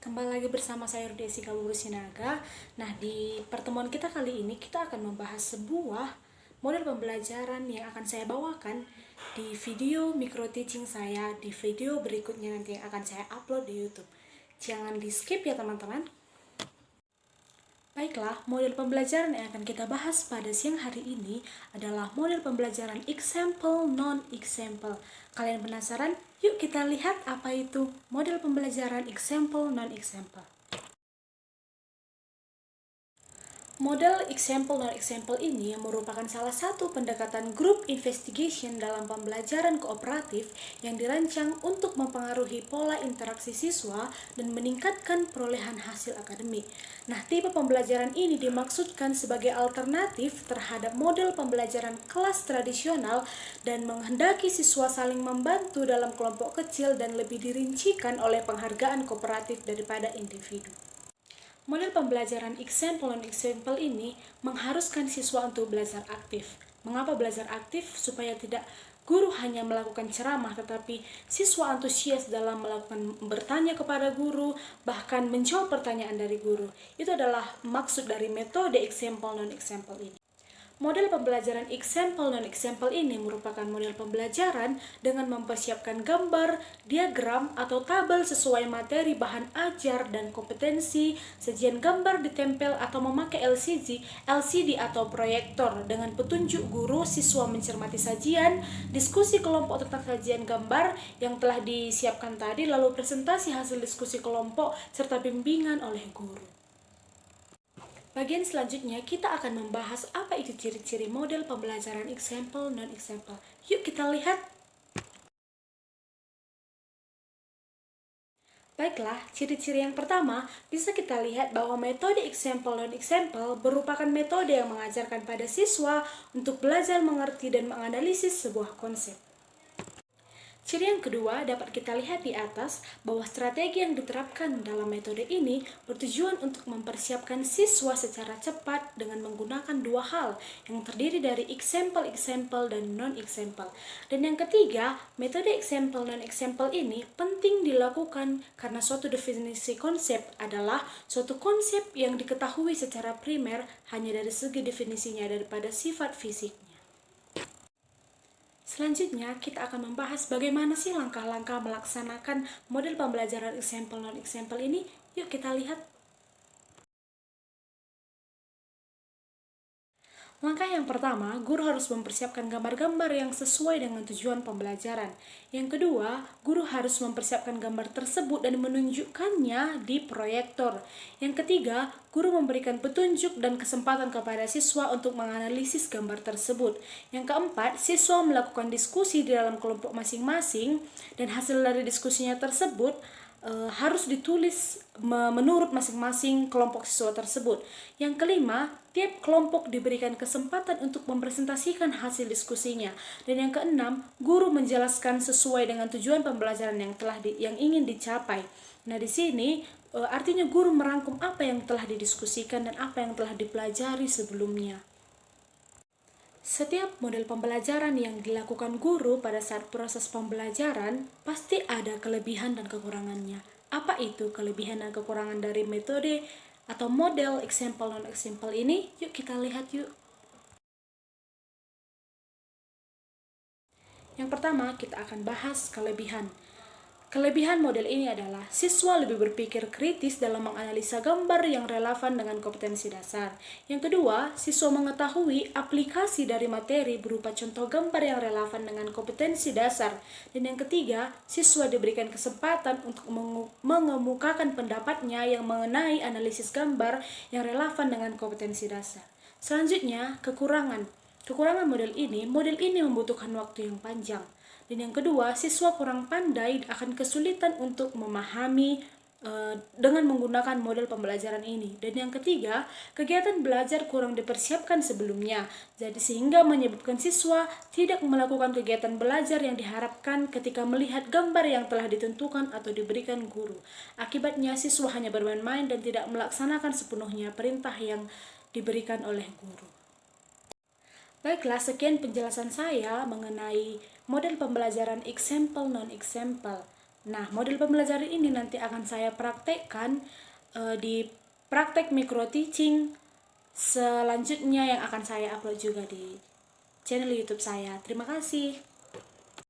kembali lagi bersama saya Desi Kaburu Sinaga. Nah, di pertemuan kita kali ini kita akan membahas sebuah model pembelajaran yang akan saya bawakan di video micro teaching saya di video berikutnya nanti yang akan saya upload di YouTube. Jangan di skip ya teman-teman. Baiklah, model pembelajaran yang akan kita bahas pada siang hari ini adalah model pembelajaran example non-example. Kalian penasaran? Yuk kita lihat apa itu model pembelajaran example non-example. Model example non-example ini merupakan salah satu pendekatan group investigation dalam pembelajaran kooperatif yang dirancang untuk mempengaruhi pola interaksi siswa dan meningkatkan perolehan hasil akademik. Nah, tipe pembelajaran ini dimaksudkan sebagai alternatif terhadap model pembelajaran kelas tradisional dan menghendaki siswa saling membantu dalam kelompok kecil dan lebih dirincikan oleh penghargaan kooperatif daripada individu. Model pembelajaran example non-example ini mengharuskan siswa untuk belajar aktif. Mengapa belajar aktif? Supaya tidak guru hanya melakukan ceramah, tetapi siswa antusias dalam melakukan bertanya kepada guru, bahkan menjawab pertanyaan dari guru. Itu adalah maksud dari metode example non-example ini. Model pembelajaran example non-example ini merupakan model pembelajaran dengan mempersiapkan gambar, diagram, atau tabel sesuai materi bahan ajar dan kompetensi, sajian gambar ditempel atau memakai LCD atau proyektor dengan petunjuk guru, siswa mencermati sajian, diskusi kelompok tentang sajian gambar yang telah disiapkan tadi, lalu presentasi hasil diskusi kelompok, serta bimbingan oleh guru. Bagian selanjutnya kita akan membahas apa itu ciri-ciri model pembelajaran example non-example. Yuk kita lihat. Baiklah, ciri-ciri yang pertama bisa kita lihat bahwa metode example non-example merupakan metode yang mengajarkan pada siswa untuk belajar mengerti dan menganalisis sebuah konsep. Ciri yang kedua dapat kita lihat di atas bahwa strategi yang diterapkan dalam metode ini bertujuan untuk mempersiapkan siswa secara cepat dengan menggunakan dua hal yang terdiri dari example dan non-example. Dan yang ketiga, metode example non-example ini penting dilakukan karena suatu definisi konsep adalah suatu konsep yang diketahui secara primer hanya dari segi definisinya daripada sifat fisiknya. Selanjutnya, kita akan membahas bagaimana sih langkah-langkah melaksanakan model pembelajaran example non-example ini. Yuk kita lihat. Langkah yang pertama, guru harus mempersiapkan gambar-gambar yang sesuai dengan tujuan pembelajaran. Yang kedua, guru harus mempersiapkan gambar tersebut dan menunjukkannya di proyektor. Yang ketiga, guru memberikan petunjuk dan kesempatan kepada siswa untuk menganalisis gambar tersebut. Yang keempat, siswa melakukan diskusi di dalam kelompok masing-masing dan hasil dari diskusinya tersebut harus ditulis menurut masing-masing kelompok siswa tersebut. Yang kelima, tiap kelompok diberikan kesempatan untuk mempresentasikan hasil diskusinya. Dan yang keenam, guru menjelaskan sesuai dengan tujuan pembelajaran yang ingin dicapai. Nah, di sini artinya guru merangkum apa yang telah didiskusikan dan apa yang telah dipelajari sebelumnya. Setiap model pembelajaran yang dilakukan guru pada saat proses pembelajaran pasti ada kelebihan dan kekurangannya. Apa itu kelebihan dan kekurangan dari metode atau model example non-example ini? Yuk kita lihat yuk. Yang pertama, kita akan bahas kelebihan. Kelebihan model ini adalah siswa lebih berpikir kritis dalam menganalisa gambar yang relevan dengan kompetensi dasar. Yang kedua, siswa mengetahui aplikasi dari materi berupa contoh gambar yang relevan dengan kompetensi dasar. Dan yang ketiga, siswa diberikan kesempatan untuk mengemukakan pendapatnya yang mengenai analisis gambar yang relevan dengan kompetensi dasar. Selanjutnya, kekurangan. Kekurangan model ini membutuhkan waktu yang panjang. Dan yang kedua, siswa kurang pandai akan kesulitan untuk memahami dengan menggunakan model pembelajaran ini. Dan yang ketiga, kegiatan belajar kurang dipersiapkan sebelumnya. Jadi sehingga menyebabkan siswa tidak melakukan kegiatan belajar yang diharapkan ketika melihat gambar yang telah ditentukan atau diberikan guru. Akibatnya siswa hanya bermain-main dan tidak melaksanakan sepenuhnya perintah yang diberikan oleh guru. Baiklah, sekian penjelasan saya mengenai model pembelajaran example non-example. Nah, model pembelajaran ini nanti akan saya praktekkan di praktek micro teaching selanjutnya yang akan saya upload juga di channel YouTube saya. Terima kasih.